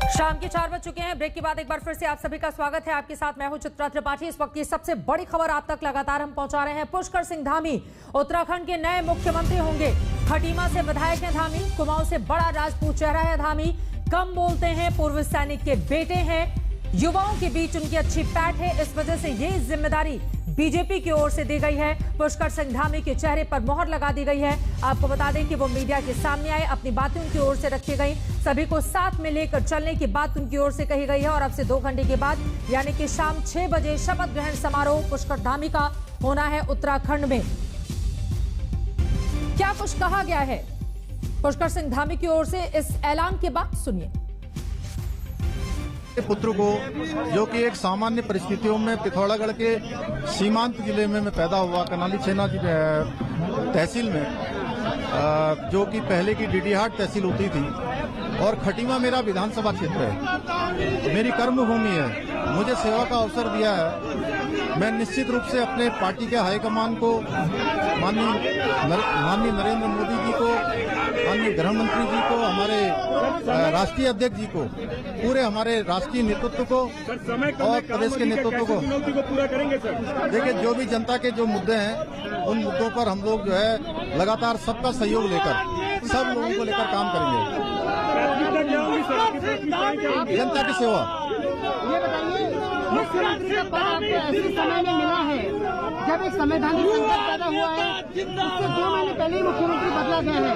शाम के 4 बज चुके हैं। ब्रेक के बाद एक बार फिर से आप सभी का स्वागत है। आपके साथ मैं हूं चित्रा त्रिपाठी। इस वक्त की सबसे बड़ी खबर आप तक लगातार हम पहुंचा रहे हैं। पुष्कर सिंह धामी उत्तराखंड के नए मुख्यमंत्री होंगे। खटीमा से विधायक हैं धामी, कुमाऊं से बड़ा राजपूत चेहरा है धामी, कम बोलते हैं, पूर्व सैनिक के बेटे हैं, युवाओं के बीच उनकी अच्छी पैठ है। इस वजह से ये जिम्मेदारी बीजेपी की ओर से दी गई है। पुष्कर सिंह धामी के चेहरे पर मोहर लगा दी गई है। आपको बता दें कि वो मीडिया के सामने आए, अपनी बातें उनकी ओर से रखी गई, सभी को साथ में लेकर चलने की बात उनकी ओर से कही गई है। और अब से 2 घंटे के बाद यानी कि शाम 6 बजे शपथ ग्रहण समारोह पुष्कर धामी का होना है उत्तराखंड में। क्या कुछ कहा गया है पुष्कर सिंह धामी की ओर से, इस ऐलान के बाद सुनिए। पुत्र को, जो कि एक सामान्य परिस्थितियों में पिथौरागढ़ के सीमांत जिले में मैं पैदा हुआ, कनाली छेना तहसील में, जो कि पहले की डीडीहाट तहसील होती थी, और खटीमा मेरा विधानसभा क्षेत्र है, मेरी कर्मभूमि है। मुझे सेवा का अवसर दिया है। मैं निश्चित रूप से अपने पार्टी के हाईकमान को, माननीय नरेंद्र मोदी जी को, माननीय गृह मंत्री जी को, हमारे राष्ट्रीय अध्यक्ष जी को, पूरे हमारे राष्ट्रीय नेतृत्व को और प्रदेश के नेतृत्व को पूरा करेंगे सर। देखिए, जो भी जनता के जो मुद्दे हैं, उन मुद्दों पर हम लोग जो है लगातार सबका सहयोग लेकर, सब लोगों को लेकर काम करेंगे। जनता की सेवा। ये बताइए, मुख्यमंत्री का पद आपको ऐसे समय में मिला है जब एक संवैधानिक संकट पैदा हुआ है, इससे 2 महीने पहले ही मुख्यमंत्री बदला गया है।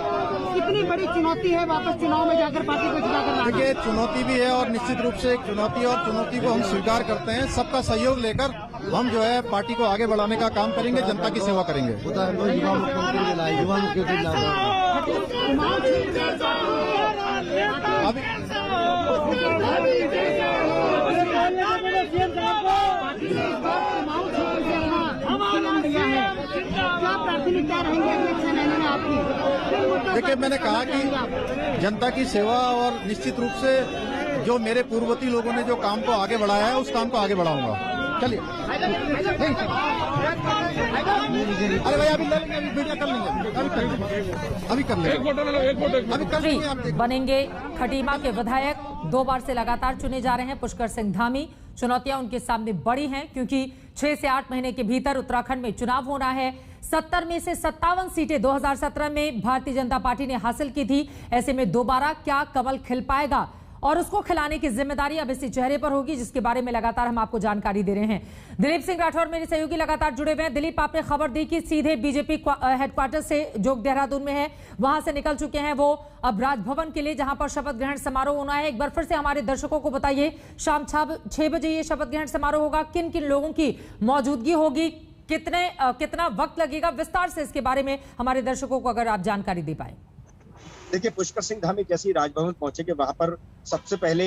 कितनी बड़ी चुनौती है वापस चुनाव में जाकर पार्टी को जिताकर लाना? देखिए, चुनौती भी है और निश्चित रूप से एक चुनौती, और चुनौती को हम स्वीकार करते हैं। सबका सहयोग लेकर हम जो है पार्टी को आगे बढ़ाने का काम करेंगे, जनता की सेवा करेंगे। देखिए, मैंने कहा कि जनता की सेवा, और निश्चित रूप से जो मेरे पूर्ववर्ती लोगों ने जो काम को आगे बढ़ाया है, उस काम को आगे बढ़ाऊंगा। चलिए, अरे भाई, अभी वीडियो कर लेंगे, अभी कर लेंगे। बनेंगे खटीमा के विधायक, 2 बार से लगातार चुने जा रहे हैं पुष्कर सिंह धामी। चुनौतियां उनके सामने बड़ी हैं क्योंकि 6 से 8 महीने के भीतर उत्तराखंड में चुनाव होना है। 70 में से 57 सीटें 2017 में भारतीय जनता पार्टी ने हासिल की थी। ऐसे में दोबारा क्या कमल खिल पाएगा, और उसको खिलाने की जिम्मेदारी अब इसी चेहरे पर होगी, जिसके बारे में लगातार हम आपको जानकारी दे रहे हैं। दिलीप सिंह राठौर मेरे सहयोगी लगातार जुड़े हुए हैं। दिलीप, आपने खबर दी कि सीधे बीजेपी हेडक्वार्टर से, जो देहरादून में है, वहां से निकल चुके हैं वो अब राजभवन के लिए, जहां पर शपथ ग्रहण समारोह होना है। एक बार फिर से हमारे दर्शकों को बताइए, शाम 6 बजे ये शपथ ग्रहण समारोह होगा, किन किन लोगों की मौजूदगी होगी, कितना वक्त लगेगा, विस्तार से इसके बारे में हमारे दर्शकों को अगर आप जानकारी दे पाए। देखिए, पुष्कर सिंह धामी जैसे ही राजभवन पहुंचेंगे, वहां पर सबसे पहले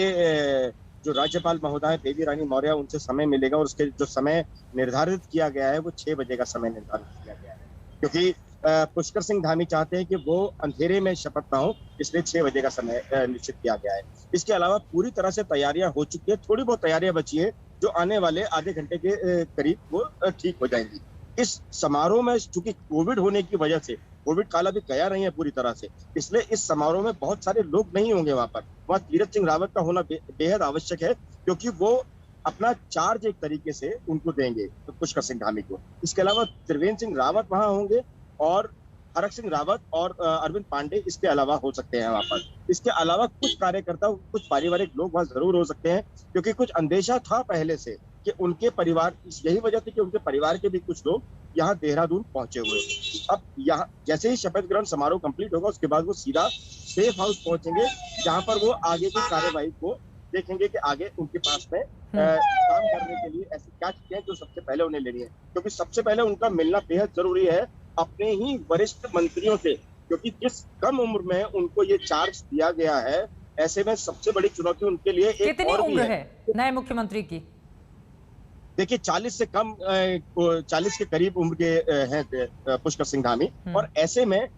जो राज्यपाल महोदय बेबी रानी मौर्य, उनसे समय मिलेगा, और उसके जो समय निर्धारित किया गया है वो 6 बजे का समय निर्धारित किया गया है, क्योंकि पुष्कर सिंह धामी चाहते हैं कि वो अंधेरे में शपथ ना हो, इसलिए 6 बजे का समय निश्चित किया गया है। इसके अलावा पूरी तरह से तैयारियां हो चुकी है, थोड़ी बहुत तैयारियां बची है जो आने वाले आधे घंटे के करीब वो ठीक हो जाएंगी। इस समारोह में चूंकि कोविड होने की वजह से, कोविड काल अभी गया नहीं है पूरी तरह से, इसलिए इस समारोह में बहुत सारे लोग नहीं होंगे। वहाँ तीरथ सिंह रावत का होना बेहद आवश्यक है, क्योंकि वो अपना चार्ज एक तरीके से उनको देंगे तो पुष्कर सिंह धामी को। इसके अलावा त्रिवेंद्र सिंह रावत वहाँ होंगे, और हरक सिंह रावत और अरविंद पांडे इसके अलावा हो सकते हैं वहाँ पर। इसके अलावा कुछ कार्यकर्ता, कुछ पारिवारिक लोग वहाँ जरूर हो सकते हैं, क्योंकि कुछ अंदेशा था पहले से कि उनके परिवार, यही वजह थी कि उनके परिवार के भी कुछ लोग यहाँ देहरादून पहुंचे हुए। अब यहाँ जैसे ही शपथ ग्रहण समारोह कंप्लीट होगा, उसके बाद वो सीधा सेफ हाउस पहुंचेंगे, जहाँ पर वो आगे की कार्यवाही को देखेंगे कि आगे उनके पास में काम करने के लिए ऐसी क्या चीजें जो सबसे पहले उन्हें लेनी है। क्योंकि सबसे पहले उनका मिलना बेहद जरूरी है अपने ही वरिष्ठ मंत्रियों से, क्योंकि जिस कम उम्र में उनको ये चार्ज दिया गया है, ऐसे में सबसे बड़ी चुनौती उनके लिए एक कितनी और भी उम्र है नए मुख्यमंत्री की? देखिए, 40 से कम, 40 के करीब उम्र के हैं पुष्कर सिंह धामी, और ऐसे में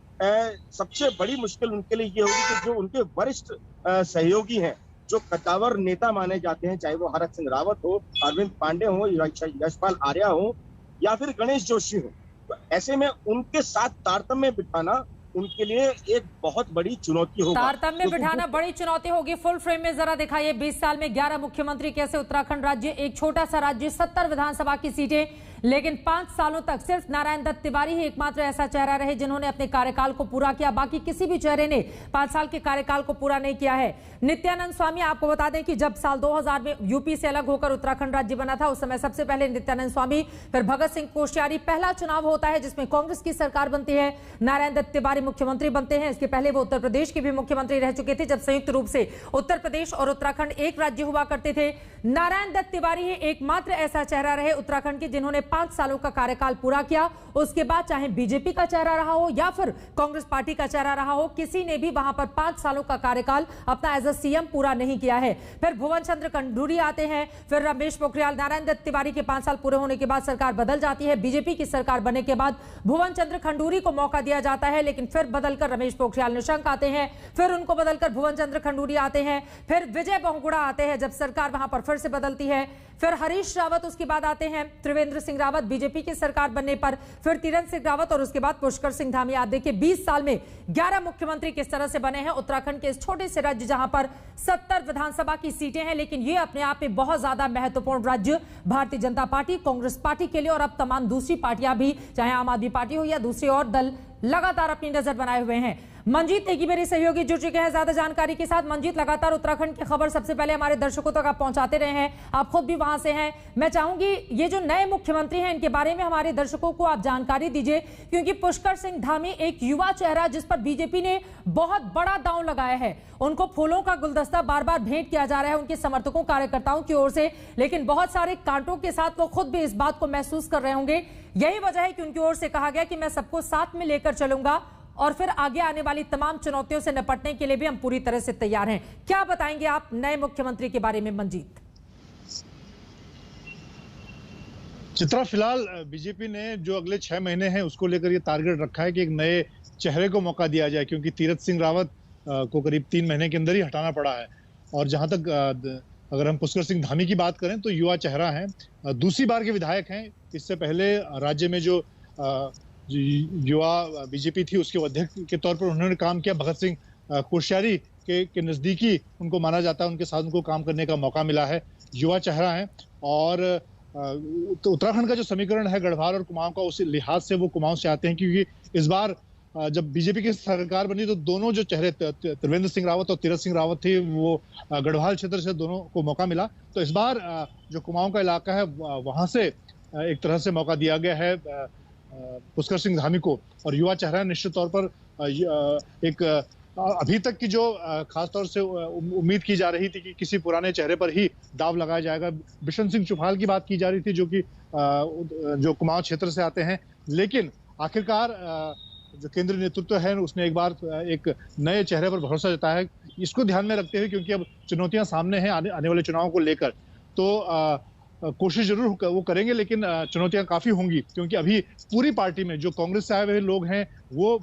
सबसे बड़ी मुश्किल उनके लिए ये होगी कि जो उनके वरिष्ठ सहयोगी हैं, जो कद्दावर नेता माने जाते हैं, चाहे वो हरक सिंह रावत हो, अरविंद पांडे हो, यशपाल आर्या हो, या फिर गणेश जोशी हो, तो ऐसे में उनके साथ तारतम्य बिठाना उनके लिए एक बहुत बड़ी चुनौती होगा। तारतम्य बिठाना बड़ी चुनौती होगी। फुल फ्रेम में जरा दिखाइए, 20 साल में 11 मुख्यमंत्री कैसे उत्तराखंड राज्य, एक छोटा सा राज्य, 70 विधानसभा की सीटें, लेकिन 5 सालों तक सिर्फ नारायण दत्त तिवारी ही एकमात्र ऐसा चेहरा रहे जिन्होंने अपने कार्यकाल को पूरा किया। बाकी किसी भी चेहरे ने 5 साल के कार्यकाल को पूरा नहीं किया है। नित्यानंद स्वामी, आपको बता दें कि जब साल 2000 में यूपी से अलग होकर उत्तराखंड राज्य बना था, उस समय सबसे पहले नित्यानंद स्वामी, फिर भगत सिंह कोश्यारी। पहला चुनाव होता है जिसमें कांग्रेस की सरकार बनती है, नारायण दत्त तिवारी मुख्यमंत्री बनते हैं। इसके पहले वो उत्तर प्रदेश के भी मुख्यमंत्री रह चुके थे, जब संयुक्त रूप से उत्तर प्रदेश और उत्तराखंड एक राज्य हुआ करते थे। नारायण दत्त तिवारी ही एकमात्र ऐसा चेहरा रहे उत्तराखंड के जिन्होंने 5 सालों का कार्यकाल पूरा किया। उसके बाद चाहे बीजेपी का चेहरा रहा हो या फिर कांग्रेस पार्टी का चेहरा रहा हो, किसी ने भी वहां पर 5 सालों का कार्यकाल अपना एज अ सीएम पूरा नहीं किया है। फिर भुवन चंद्र खंडूरी आते हैं, फिर रमेश पोखरियाल। नारायण दत्त तिवारी के 5 साल पूरे होने के बाद सरकार बदल जाती है। बीजेपी की सरकार बनने के बाद भुवन चंद्र खंडूरी को मौका दिया जाता है, लेकिन फिर बदलकर रमेश पोखरियाल निशंक आते हैं, फिर उनको बदलकर भुवन चंद्र खंडूरी आते हैं, फिर विजय बहुगुणा आते हैं जब सरकार वहां पर फिर से बदलती है, फिर हरीश रावत उसके बाद आते हैं, त्रिवेंद्र सिंह रावत बीजेपी की सरकार बनने पर, फिर तीरथ सिंह रावत और उसके बाद पुष्कर सिंह धामी। आप देखिए 20 साल में 11 मुख्यमंत्री किस तरह से बने हैं उत्तराखंड के इस छोटे से राज्य जहां पर 70 विधानसभा की सीटें हैं, लेकिन ये अपने आप में बहुत ज्यादा महत्वपूर्ण राज्य भारतीय जनता पार्टी, कांग्रेस पार्टी के लिए और अब तमाम दूसरी पार्टियां भी, चाहे आम आदमी पार्टी हो या दूसरे और दल, लगातार अपनी नजर बनाए हुए हैं। मंजीत नेगी मेरे सहयोगी जुड़ चुके हैं ज्यादा जानकारी के साथ। मंजीत, लगातार उत्तराखंड की खबर सबसे पहले हमारे दर्शकों तक आप पहुंचाते रहे हैं, आप खुद भी वहां से हैं। मैं चाहूंगी ये जो नए मुख्यमंत्री हैं इनके बारे में हमारे दर्शकों को आप जानकारी दीजिए, क्योंकि पुष्कर सिंह धामी एक युवा चेहरा जिस पर बीजेपी ने बहुत बड़ा दांव लगाया है, उनको फूलों का गुलदस्ता बार बार भेंट किया जा रहा है उनके समर्थकों कार्यकर्ताओं की ओर से, लेकिन बहुत सारे कांटों के साथ वो खुद भी इस बात को महसूस कर रहे होंगे। यही वजह है कि उनकी ओर से कहा गया कि मैं सबको साथ में लेकर चलूंगा और फिर आगे आने वाली तमाम चुनौतियों से निपटने के लिए भी हम पूरी तरह से तैयार हैं। क्या बताएंगे आप नए मुख्यमंत्री के बारे में मंजीत? चित्रा, फिलहाल बीजेपी ने जो अगले 6 महीने हैं उसको लेकर ये टारगेट रखा है कि एक नए चेहरे को मौका दिया जाए, क्योंकि तीरथ सिंह रावत को करीब 3 महीने के अंदर ही हटाना पड़ा है। और जहां तक अगर हम पुष्कर सिंह धामी की बात करें तो युवा चेहरा है, दूसरी बार के विधायक हैं। इससे पहले राज्य में जो युवा बीजेपी थी उसके अध्यक्ष के तौर पर उन्होंने काम किया। भगत सिंह कोश्यारी के नजदीकी उनको माना जाता है, उनके साथ उनको काम करने का मौका मिला है। युवा चेहरा है और उत्तराखंड का जो समीकरण है गढ़वाल और कुमाऊं का, उस लिहाज से वो कुमाऊं से आते हैं, क्योंकि इस बार जब बीजेपी की सरकार बनी तो दोनों जो चेहरे त्रिवेंद्र सिंह रावत और तीरथ सिंह रावत थे वो गढ़वाल क्षेत्र से दोनों को मौका मिला। तो इस बार जो कुमाऊं का इलाका है वहां से एक तरह से मौका दिया गया है पुष्कर सिंह धामी को। और युवा चेहरा निश्चित तौर पर एक अभी तक की जो खासतौर से उम्मीद की जा रही थी कि किसी पुराने चेहरे पर ही दाव लगाया जाएगा। बिशन सिंह चुफाल की बात की जा रही थी जो कि जो कुमाऊं क्षेत्र से आते हैं, लेकिन आखिरकार जो केंद्रीय नेतृत्व है उसने एक बार एक नए चेहरे पर भरोसा जताया है। इसको ध्यान में रखते हुए, क्योंकि अब चुनौतियां सामने हैं आने वाले चुनावों को लेकर, तो कोशिश जरूर वो करेंगे, लेकिन चुनौतियां काफी होंगी, क्योंकि अभी पूरी पार्टी में जो कांग्रेस से आए हुए लोग हैं वो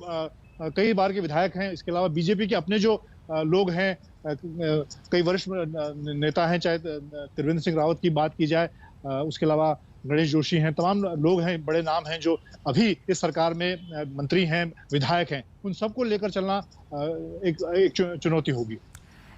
कई बार के विधायक हैं। इसके अलावा बीजेपी के अपने जो लोग हैं, कई वरिष्ठ नेता हैं, चाहे त्रिवेंद्र सिंह रावत की बात की जाए, उसके अलावा गणेश जोशी हैं, तमाम लोग हैं, बड़े नाम हैं जो अभी इस सरकार में मंत्री हैं, विधायक हैं। उन सबको लेकर चलना एक चुनौती होगी।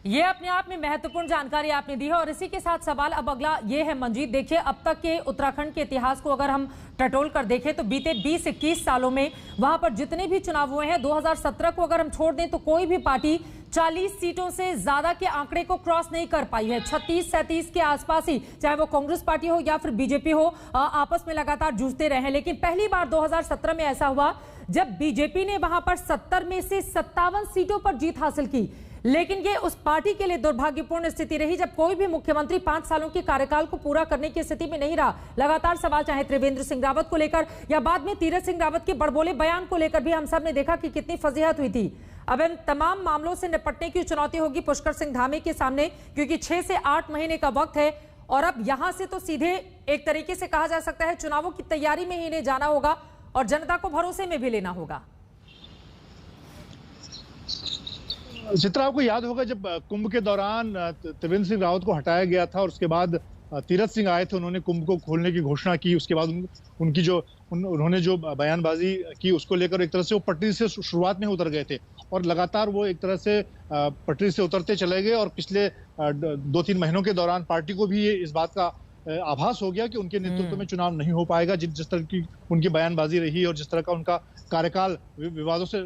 ये अपने आप में महत्वपूर्ण जानकारी आपने दी है। और इसी के साथ सवाल अब अगला ये है मंजीत, देखिए अब तक के उत्तराखंड के इतिहास को अगर हम टटोल कर देखें तो बीते 20-21 सालों में वहां पर जितने भी चुनाव हुए हैं, 2017 को अगर हम छोड़ दें तो कोई भी पार्टी 40 सीटों से ज्यादा के आंकड़े को क्रॉस नहीं कर पाई है। 36-37 के आसपास ही, चाहे वो कांग्रेस पार्टी हो या फिर बीजेपी हो, आपस में लगातार जूझते रहे। लेकिन पहली बार 2017 में ऐसा हुआ जब बीजेपी ने वहां पर 70 में से 57 सीटों पर जीत हासिल की। लेकिन ये उस पार्टी के लिए दुर्भाग्यपूर्ण स्थिति रही जब कोई भी मुख्यमंत्री 5 सालों के कार्यकाल को पूरा करने की स्थिति में नहीं रहा। लगातार सवाल चाहे त्रिवेंद्र सिंह रावत को लेकर या बाद में तीरथ सिंह रावत के बड़बोले बयान को लेकर भी हम सब ने देखा कि कितनी फजीहत हुई थी। अब इन तमाम मामलों से निपटने की चुनौती होगी पुष्कर सिंह धामी के सामने, क्योंकि 6 से 8 महीने का वक्त है और अब यहां से तो सीधे एक तरीके से कहा जा सकता है चुनावों की तैयारी में ही इन्हें जाना होगा और जनता को भरोसे में भी लेना होगा। चित्रा, आपको याद होगा जब कुंभ के दौरान त्रिवेंद्र सिंह रावत को हटाया गया था और उसके बाद तीरथ सिंह आए थे, उन्होंने कुंभ को खोलने की घोषणा की। उसके बाद उनकी जो उन्होंने जो बयानबाजी की उसको लेकर एक तरह से वो पटरी से शुरुआत में उतर गए थे और लगातार वो एक तरह से पटरी से उतरते चले गए और पिछले 2-3 महीनों के दौरान पार्टी को भी ये इस बात का आभास हो गया कि उनके नेतृत्व में चुनाव नहीं हो पाएगा। जिस तरह की उनकी बयानबाजी रही और जिस तरह का उनका कार्यकाल विवादों से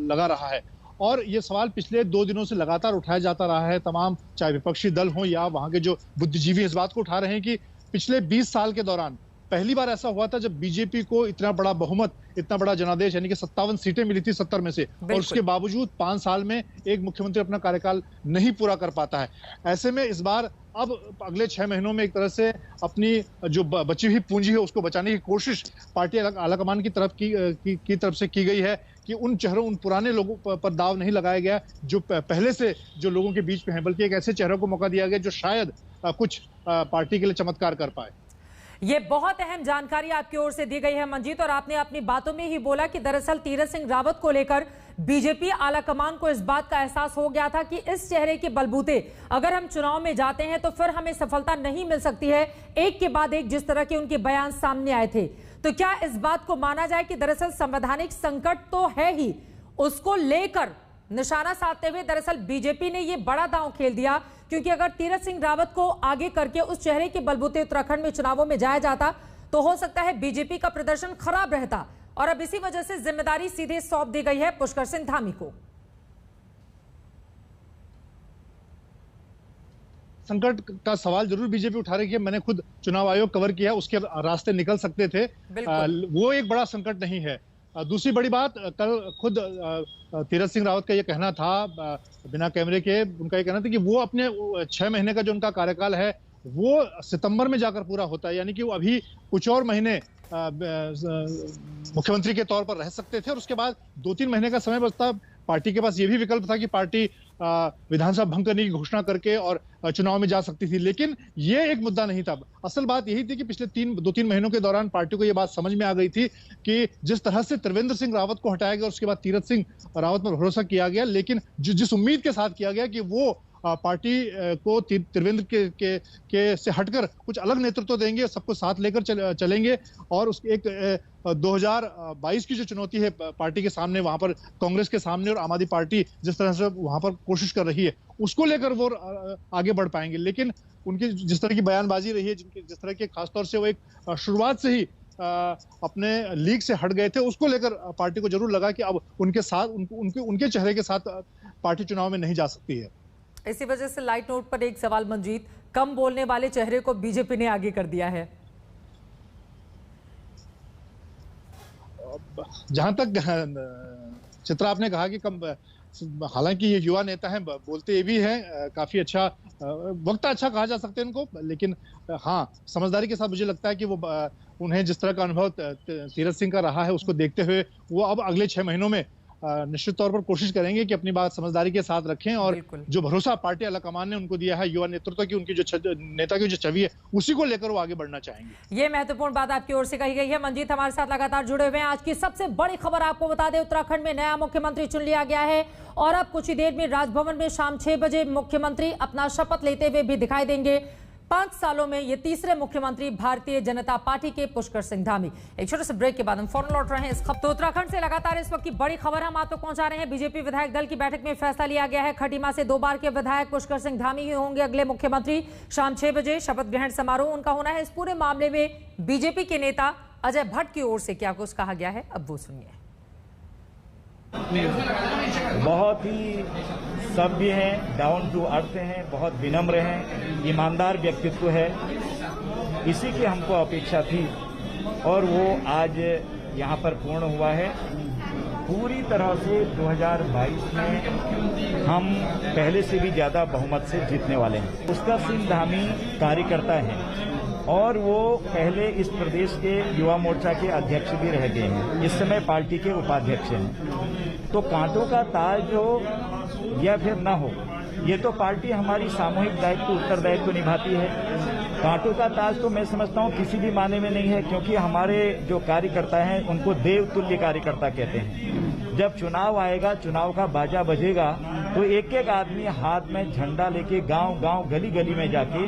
लगा रहा है, और ये सवाल पिछले 2 दिनों से लगातार उठाया जाता रहा है। तमाम चाहे विपक्षी दल हो या वहां के जो बुद्धिजीवी इस बात को उठा रहे हैं कि पिछले 20 साल के दौरान पहली बार ऐसा हुआ था जब बीजेपी को इतना बड़ा बहुमत, इतना बड़ा जनादेश यानी कि 57 सीटें मिली थी 70 में से, और उसके बावजूद 5 साल में एक मुख्यमंत्री अपना कार्यकाल नहीं पूरा कर पाता है। ऐसे में इस बार अब अगले 6 महीनों में एक तरह से अपनी जो बची हुई पूंजी है उसको बचाने की कोशिश पार्टी आलाकमान की तरफ से की गई है कि उन चेहरों, उन पुराने लोगों पर दाव नहीं लगाया गया जो पहले से जो लोगों के बीच में है, बल्कि एक ऐसे चेहरों को मौका दिया गया जो शायद कुछ पार्टी के लिए चमत्कार कर पाए। ये बहुत अहम जानकारी आपकी ओर से दी गई है मंजीत, और आपने अपनी बातों में ही बोला कि दरअसल तीरथ सिंह रावत को लेकर बीजेपी आलाकमान को इस बात का एहसास हो गया था कि इस चेहरे के बलबूते अगर हम चुनाव में जाते हैं तो फिर हमें सफलता नहीं मिल सकती है। एक के बाद एक जिस तरह के उनके बयान सामने आए थे, तो क्या इस बात को माना जाए कि दरअसल संवैधानिक संकट तो है ही, उसको लेकर निशाना साधते हुए दरअसल बीजेपी ने यह बड़ा दांव खेल दिया, क्योंकि अगर तीरथ सिंह रावत को आगे करके उस चेहरे के बलबूते उत्तराखंड में चुनावों में जाया जाता तो हो सकता है बीजेपी का प्रदर्शन खराब रहता, और अब इसी वजह से जिम्मेदारी सीधे सौंप दी गई है पुष्कर सिंह धामी को। संकट का सवाल जरूर बीजेपी उठा रही है। मैंने खुद चुनाव आयोग कवर किया, उसके रास्ते निकल सकते थे, वो एक बड़ा संकट नहीं है। दूसरी बड़ी बात, कल खुद तीरथ सिंह रावत का ये कहना था बिना कैमरे के, उनका ये कहना था कि वो अपने 6 महीने का जो उनका कार्यकाल है वो सितंबर में जाकर पूरा होता है, यानी कि वो अभी कुछ और महीने मुख्यमंत्री के तौर पर रह सकते थे और उसके बाद 2-3 महीने का समय बचता। पार्टी के पास ये भी विकल्प था कि पार्टी विधानसभा भंग करने की घोषणा करके और चुनाव में जा सकती थी, लेकिन ये एक मुद्दा नहीं था। असल बात यही थी कि पिछले 2-3 महीनों के दौरान पार्टी को ये बात समझ में आ गई थी कि जिस तरह से त्रिवेंद्र सिंह रावत को हटाया गया और उसके बाद तीरथ सिंह रावत पर भरोसा किया गया, लेकिन जिस उम्मीद के साथ किया गया कि वो पार्टी को त्रिवेंद्र के से हटकर कुछ अलग नेतृत्व देंगे, सबको साथ लेकर चलेंगे, और उस एक 2022 की जो चुनौती है पार्टी के सामने, वहां पर कांग्रेस के सामने और आम आदमी पार्टी जिस तरह से वहां पर कोशिश कर रही है उसको लेकर वो आगे बढ़ पाएंगे। लेकिन उनकी जिस तरह की बयानबाजी रही है, जिस तरह के खासतौर से वो एक शुरुआत से ही अपने लीग से हट गए थे, उसको लेकर पार्टी को जरूर लगा कि अब उनके साथ उनके चेहरे के साथ पार्टी चुनाव में नहीं जा सकती है। इसी वजह से लाइट नोट पर एक सवाल मंजीत, कम बोलने वाले चेहरे को बीजेपी ने आगे कर दिया है। जहां तक चित्रा आपने कहा कि कम, हालांकि ये युवा नेता हैं, बोलते ये भी हैं, काफी अच्छा वक्त अच्छा कहा जा सकता है इनको, लेकिन हाँ समझदारी के साथ मुझे लगता है कि वो उन्हें जिस तरह का अनुभव तीरथ सिंह का रहा है उसको देखते हुए वो अब अगले 6 महीनों में निश्चित तौर पर कोशिश करेंगे कि अपनी बात समझदारी के साथ रखें और जो भरोसा पार्टी आलाकमान ने उनको दिया है युवा नेतृत्व की, उनकी जो नेता की जो छवि है उसी को लेकर वो आगे बढ़ना चाहेंगे। ये महत्वपूर्ण बात आपकी ओर से कही गई है। मंजीत हमारे साथ लगातार जुड़े हुए हैं। आज की सबसे बड़ी खबर आपको बता दें, उत्तराखंड में नया मुख्यमंत्री चुन लिया गया है और अब कुछ ही देर में राजभवन में शाम 6 बजे मुख्यमंत्री अपना शपथ लेते हुए भी दिखाई देंगे। 5 सालों में ये तीसरे मुख्यमंत्री भारतीय जनता पार्टी के पुष्कर सिंह धामी। एक छोटे से ब्रेक के बाद हम फौरन लौट रहे हैं। इस खबर तो उत्तराखंड से लगातार इस वक्त की बड़ी खबर हम आप तक पहुंचा रहे हैं। बीजेपी विधायक दल की बैठक में फैसला लिया गया है, खटीमा से 2 बार के विधायक पुष्कर सिंह धामी ही होंगे अगले मुख्यमंत्री। शाम 6 बजे शपथ ग्रहण समारोह उनका होना है। इस पूरे मामले में बीजेपी के नेता अजय भट्ट की ओर से क्या कुछ कहा गया है, अब वो सुनिए। बहुत ही सभ्य हैं, डाउन टू अर्थ हैं, बहुत विनम्र हैं, ईमानदार व्यक्तित्व है, इसी की हमको अपेक्षा थी और वो आज यहाँ पर पूर्ण हुआ है। पूरी तरह से 2022 में हम पहले से भी ज़्यादा बहुमत से जीतने वाले हैं। पुष्कर सिंह धामी कार्यकर्ता हैं और वो पहले इस प्रदेश के युवा मोर्चा के अध्यक्ष भी रह गए हैं, इस समय पार्टी के उपाध्यक्ष हैं। तो कांटों का ताज हो या फिर न हो, ये तो पार्टी हमारी सामूहिक दायित्व उत्तरदायित्व निभाती है। कांटों का ताज तो मैं समझता हूँ किसी भी माने में नहीं है, क्योंकि हमारे जो कार्यकर्ता हैं उनको देवतुल्य कार्यकर्ता कहते हैं। जब चुनाव आएगा, चुनाव का बाजा बजेगा, तो एक एक आदमी हाथ में झंडा लेके गांव-गांव, गली-गली में जाके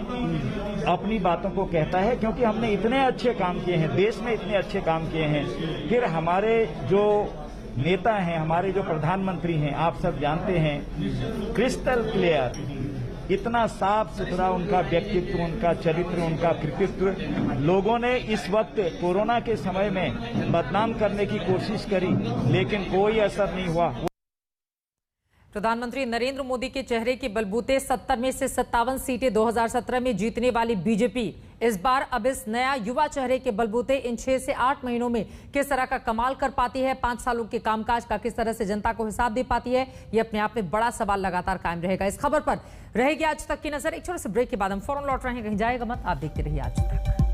अपनी बातों को कहता है, क्योंकि हमने इतने अच्छे काम किए हैं, देश में इतने अच्छे काम किए हैं। फिर हमारे जो नेता हैं, हमारे जो प्रधानमंत्री हैं, आप सब जानते हैं, क्रिस्टल क्लियर, इतना साफ सुथरा उनका व्यक्तित्व, उनका चरित्र, उनका कृतित्व, लोगों ने इस वक्त कोरोना के समय में बदनाम करने की कोशिश करी, लेकिन कोई असर नहीं हुआ। प्रधानमंत्री नरेंद्र मोदी के चेहरे के बलबूते 70 में से 57 सीटें 2017 में जीतने वाली बीजेपी इस बार अब इस नया युवा चेहरे के बलबूते इन 6 से 8 महीनों में किस तरह का कमाल कर पाती है, 5 सालों के कामकाज का किस तरह से जनता को हिसाब दे पाती है, ये अपने आप में बड़ा सवाल लगातार कायम रहेगा। इस खबर पर रहेगी आज तक की नजर। एक छोटे से ब्रेक के बाद हम फौरन लौट रहे हैं, कहीं जाएगा मत, आप देखते रहिए आज तक।